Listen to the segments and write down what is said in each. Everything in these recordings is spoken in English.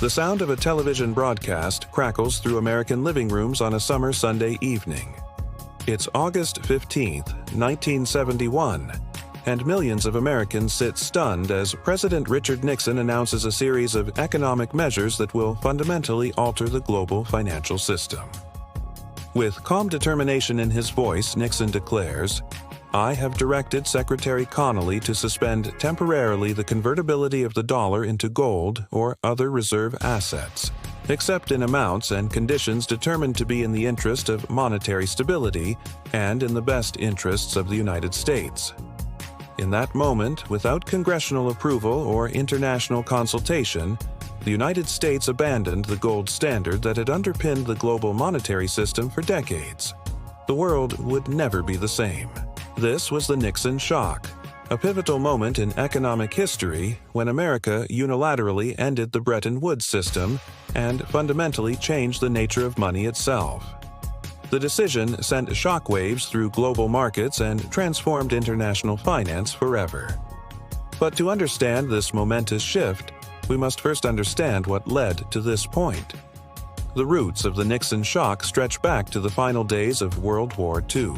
The sound of a television broadcast crackles through American living rooms on a summer Sunday evening. It's August 15th, 1971, and millions of Americans sit stunned as President Richard Nixon announces a series of economic measures that will fundamentally alter the global financial system. With calm determination in his voice, Nixon declares, "I have directed Secretary Connally to suspend temporarily the convertibility of the dollar into gold or other reserve assets, except in amounts and conditions determined to be in the interest of monetary stability and in the best interests of the United States." In that moment, without congressional approval or international consultation, the United States abandoned the gold standard that had underpinned the global monetary system for decades. The world would never be the same. This was the Nixon Shock, a pivotal moment in economic history when America unilaterally ended the Bretton Woods system and fundamentally changed the nature of money itself. The decision sent shockwaves through global markets and transformed international finance forever. But to understand this momentous shift, we must first understand what led to this point. The roots of the Nixon Shock stretch back to the final days of World War II.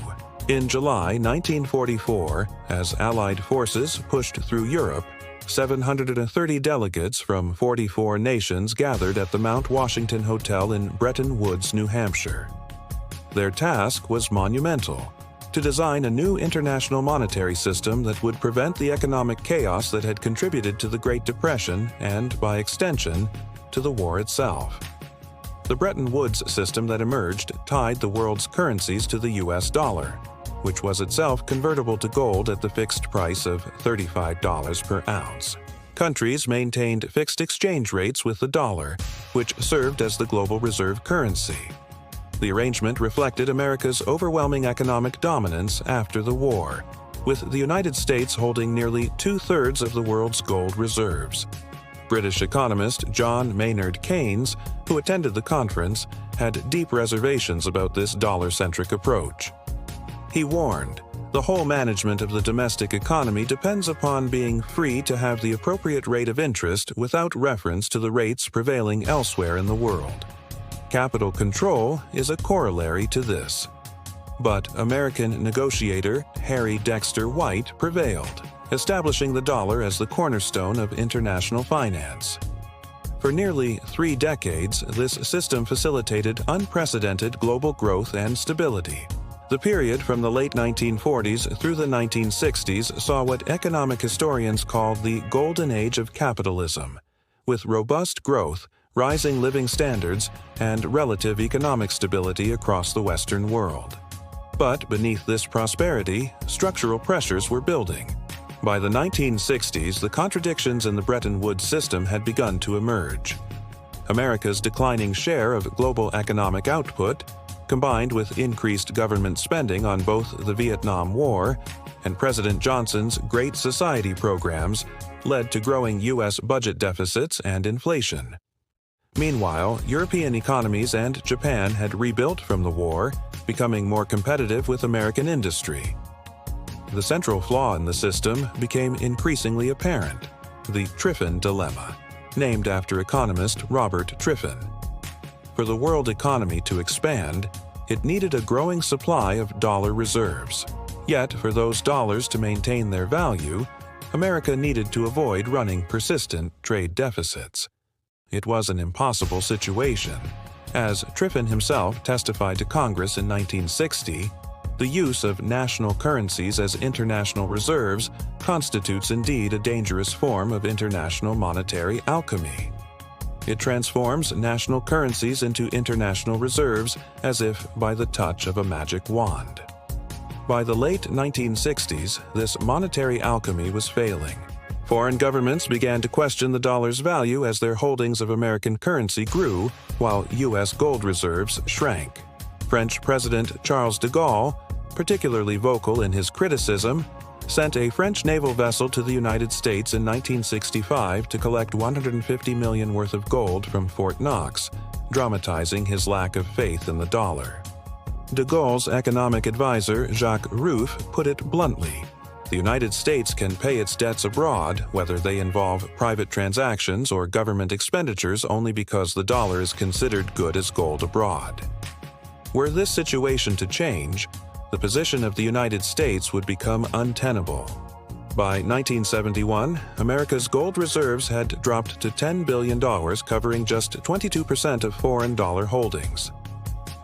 In July 1944, as Allied forces pushed through Europe, 730 delegates from 44 nations gathered at the Mount Washington Hotel in Bretton Woods, New Hampshire. Their task was monumental: to design a new international monetary system that would prevent the economic chaos that had contributed to the Great Depression and, by extension, to the war itself. The Bretton Woods system that emerged tied the world's currencies to the US dollar, which was itself convertible to gold at the fixed price of $35 per ounce. Countries maintained fixed exchange rates with the dollar, which served as the global reserve currency. The arrangement reflected America's overwhelming economic dominance after the war, with the United States holding nearly two-thirds of the world's gold reserves. British economist John Maynard Keynes, who attended the conference, had deep reservations about this dollar-centric approach. He warned, "The whole management of the domestic economy depends upon being free to have the appropriate rate of interest without reference to the rates prevailing elsewhere in the world. Capital control is a corollary to this." But American negotiator Harry Dexter White prevailed, establishing the dollar as the cornerstone of international finance. For nearly 3 decades, this system facilitated unprecedented global growth and stability. The period from the late 1940s through the 1960s saw what economic historians call the golden age of capitalism, with robust growth, rising living standards, and relative economic stability across the Western world. But beneath this prosperity, structural pressures were building. By the 1960s, the contradictions in the Bretton Woods system had begun to emerge. America's declining share of global economic output, combined with increased government spending on both the Vietnam War and President Johnson's Great Society programs, led to growing U.S. budget deficits and inflation. Meanwhile, European economies and Japan had rebuilt from the war, becoming more competitive with American industry. The central flaw in the system became increasingly apparent: the Triffin dilemma, named after economist Robert Triffin. For the world economy to expand, it needed a growing supply of dollar reserves. Yet, for those dollars to maintain their value, America needed to avoid running persistent trade deficits. It was an impossible situation. As Triffin himself testified to Congress in 1960, the use of national currencies as international reserves constitutes indeed a dangerous form of international monetary alchemy. It transforms national currencies into international reserves as if by the touch of a magic wand. By the late 1960s, this monetary alchemy was failing. Foreign governments began to question the dollar's value as their holdings of American currency grew, while U.S. gold reserves shrank. French President Charles de Gaulle, particularly vocal in his criticism, sent a French naval vessel to the United States in 1965 to collect $150 million worth of gold from Fort Knox, dramatizing his lack of faith in the dollar. De Gaulle's economic advisor, Jacques Rueff, put it bluntly: The United States can pay its debts abroad, whether they involve private transactions or government expenditures, only because the dollar is considered good as gold abroad. Were this situation to change, the position of the United States would become untenable. By 1971, America's gold reserves had dropped to $10 billion, covering just 22% of foreign dollar holdings.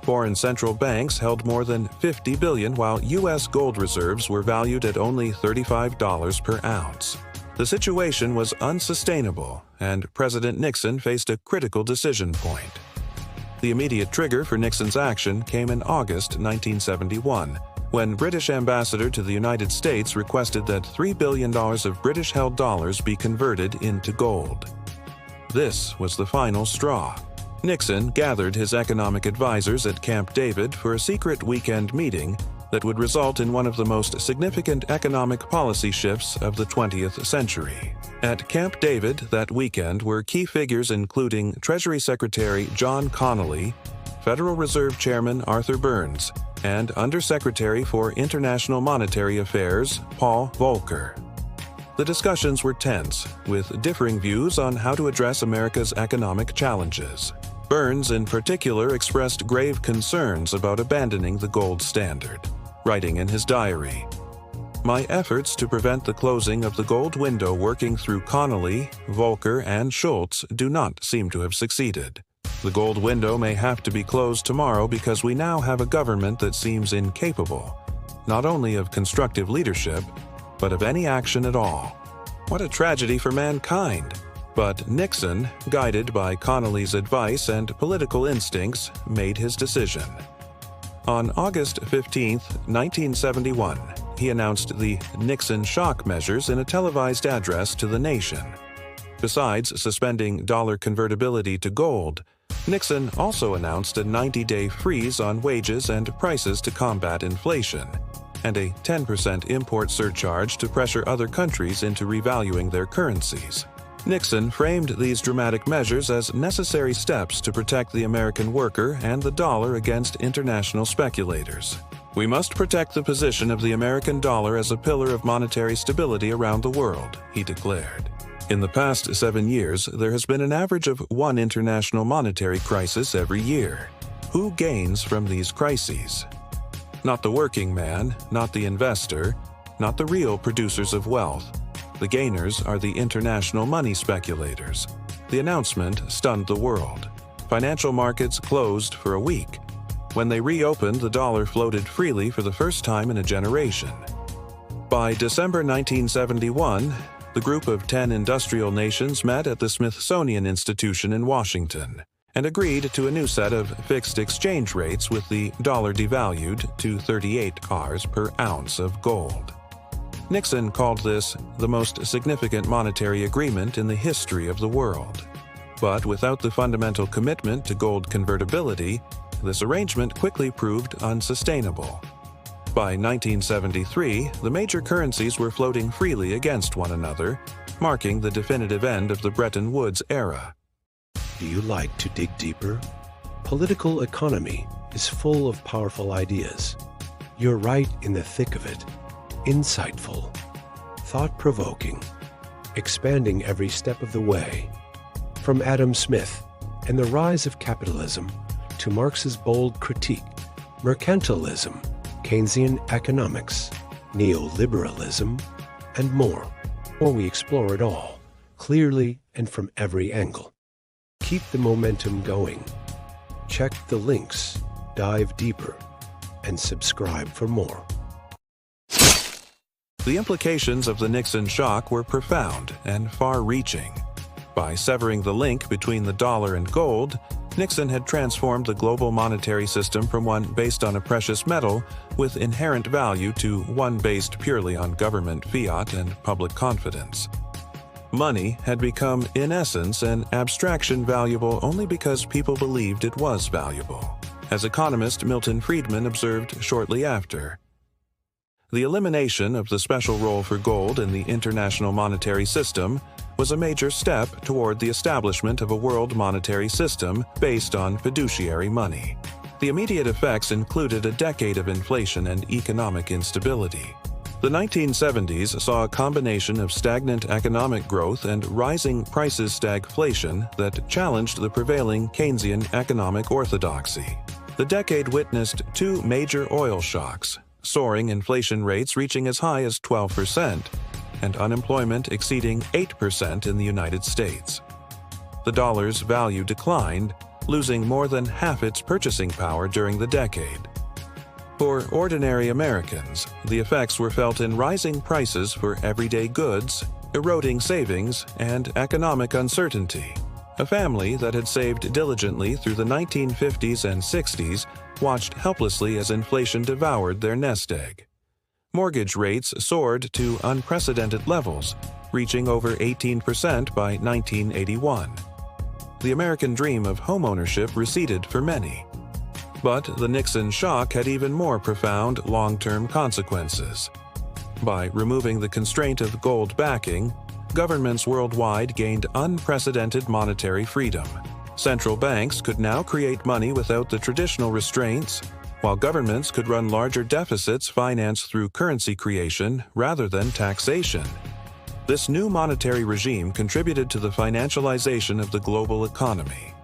Foreign central banks held more than $50 billion, while U.S. gold reserves were valued at only $35 per ounce. The situation was unsustainable, and President Nixon faced a critical decision point. The immediate trigger for Nixon's action came in August 1971, when British ambassador to the United States requested that $3 billion of British-held dollars be converted into gold. This was the final straw. Nixon gathered his economic advisors at Camp David for a secret weekend meeting that would result in one of the most significant economic policy shifts of the 20th century. At Camp David that weekend were key figures including Treasury Secretary John Connally, Federal Reserve Chairman Arthur Burns, and Undersecretary for International Monetary Affairs Paul Volcker. The discussions were tense, with differing views on how to address America's economic challenges. Burns, in particular, expressed grave concerns about abandoning the gold standard, writing in his diary, "My efforts to prevent the closing of the gold window working through Connally, Volcker, and Schultz do not seem to have succeeded. The gold window may have to be closed tomorrow because we now have a government that seems incapable, not only of constructive leadership, but of any action at all. What a tragedy for mankind!" But Nixon, guided by Connally's advice and political instincts, made his decision. On August 15, 1971, he announced the Nixon Shock measures in a televised address to the nation. Besides suspending dollar convertibility to gold, Nixon also announced a 90-day freeze on wages and prices to combat inflation, and a 10% import surcharge to pressure other countries into revaluing their currencies. Nixon framed these dramatic measures as necessary steps to protect the American worker and the dollar against international speculators. "We must protect the position of the American dollar as a pillar of monetary stability around the world," he declared. In the past 7 years, there has been an average of one international monetary crisis every year. Who gains from these crises? Not the working man, not the investor, not the real producers of wealth. The gainers are the international money speculators. The announcement stunned the world. Financial markets closed for a week. When they reopened, the dollar floated freely for the first time in a generation. By December 1971, the group of 10 industrial nations met at the Smithsonian Institution in Washington and agreed to a new set of fixed exchange rates with the dollar devalued to 38 Rs per ounce of gold. Nixon called this the most significant monetary agreement in the history of the world. But without the fundamental commitment to gold convertibility, this arrangement quickly proved unsustainable. By 1973, the major currencies were floating freely against one another, marking the definitive end of the Bretton Woods era. Do you like to dig deeper? Political economy is full of powerful ideas. You're right in the thick of it. Insightful, thought-provoking, expanding every step of the way. From Adam Smith and the rise of capitalism to Marx's bold critique, mercantilism, Keynesian economics, neoliberalism, and more. Or we explore it all, clearly and from every angle. Keep the momentum going. Check the links, dive deeper, and subscribe for more. The implications of the Nixon shock were profound and far-reaching. By severing the link between the dollar and gold, Nixon had transformed the global monetary system from one based on a precious metal with inherent value to one based purely on government fiat and public confidence. Money had become, in essence, an abstraction valuable only because people believed it was valuable, as economist Milton Friedman observed shortly after. The elimination of the special role for gold in the international monetary system was a major step toward the establishment of a world monetary system based on fiduciary money. The immediate effects included a decade of inflation and economic instability. The 1970s saw a combination of stagnant economic growth and rising prices stagflation that challenged the prevailing Keynesian economic orthodoxy. The decade witnessed two major oil shocks, soaring inflation rates reaching as high as 12%, and unemployment exceeding 8% in the United States. The dollar's value declined, losing more than half its purchasing power during the decade. For ordinary Americans, the effects were felt in rising prices for everyday goods, eroding savings, and economic uncertainty. A family that had saved diligently through the 1950s and 60s watched helplessly as inflation devoured their nest egg. Mortgage rates soared to unprecedented levels, reaching over 18% by 1981. The American dream of homeownership receded for many. But the Nixon shock had even more profound long-term consequences. By removing the constraint of gold backing, governments worldwide gained unprecedented monetary freedom. Central banks could now create money without the traditional restraints, while governments could run larger deficits financed through currency creation rather than taxation. This new monetary regime contributed to the financialization of the global economy.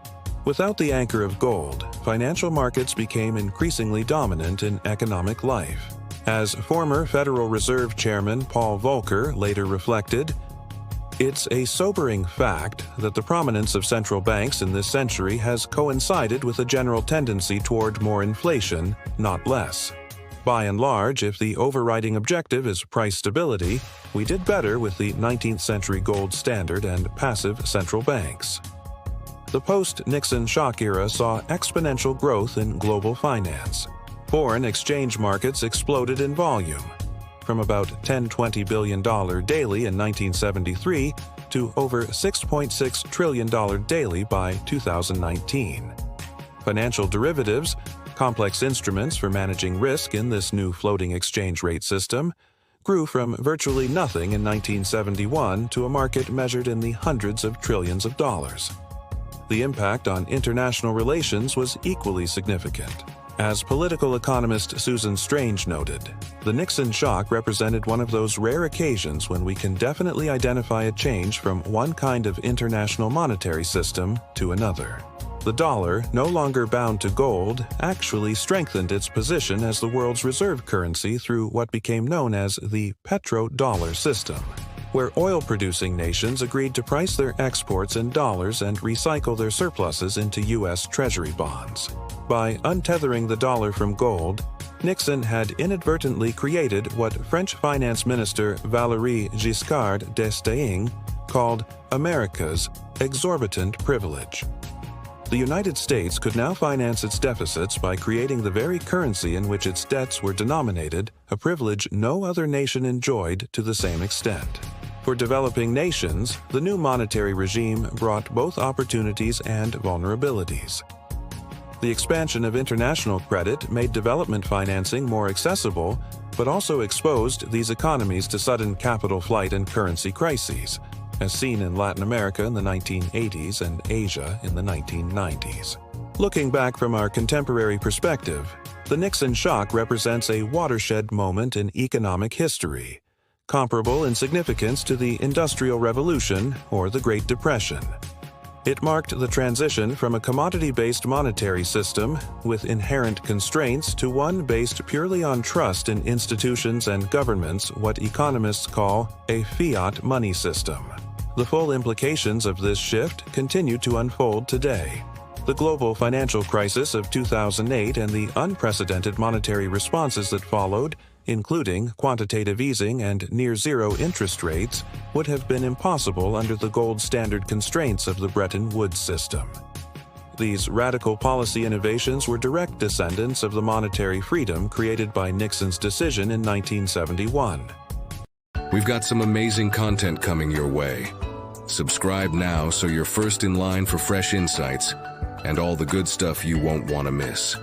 Without the anchor of gold, financial markets became increasingly dominant in economic life. As former Federal Reserve Chairman Paul Volcker later reflected, "It's a sobering fact that the prominence of central banks in this century has coincided with a general tendency toward more inflation, not less. By and large, if the overriding objective is price stability, we did better with the 19th century gold standard and passive central banks." The post-Nixon shock era saw exponential growth in global finance. Foreign exchange markets exploded in volume, from about $10–20 billion daily in 1973 to over $6.6 trillion daily by 2019. Financial derivatives, complex instruments for managing risk in this new floating exchange rate system, grew from virtually nothing in 1971 to a market measured in the hundreds of trillions of dollars. The impact on international relations was equally significant. As political economist Susan Strange noted, the Nixon shock represented one of those rare occasions when we can definitely identify a change from one kind of international monetary system to another. The dollar, no longer bound to gold, actually strengthened its position as the world's reserve currency through what became known as the petrodollar system, where oil-producing nations agreed to price their exports in dollars and recycle their surpluses into U.S. Treasury bonds. By untethering the dollar from gold, Nixon had inadvertently created what French Finance Minister Valéry Giscard d'Estaing called America's exorbitant privilege. The United States could now finance its deficits by creating the very currency in which its debts were denominated, a privilege no other nation enjoyed to the same extent. For developing nations, the new monetary regime brought both opportunities and vulnerabilities. The expansion of international credit made development financing more accessible, but also exposed these economies to sudden capital flight and currency crises, as seen in Latin America in the 1980s and Asia in the 1990s. Looking back from our contemporary perspective, the Nixon shock represents a watershed moment in economic history, comparable in significance to the Industrial Revolution or the Great Depression. It marked the transition from a commodity-based monetary system with inherent constraints to one based purely on trust in institutions and governments, what economists call a fiat money system. The full implications of this shift continue to unfold today. The global financial crisis of 2008 and the unprecedented monetary responses that followed, including quantitative easing and near-zero interest rates, would have been impossible under the gold standard constraints of the Bretton Woods system. These radical policy innovations were direct descendants of the monetary freedom created by Nixon's decision in 1971. We've got some amazing content coming your way. Subscribe now so you're first in line for fresh insights and all the good stuff you won't want to miss.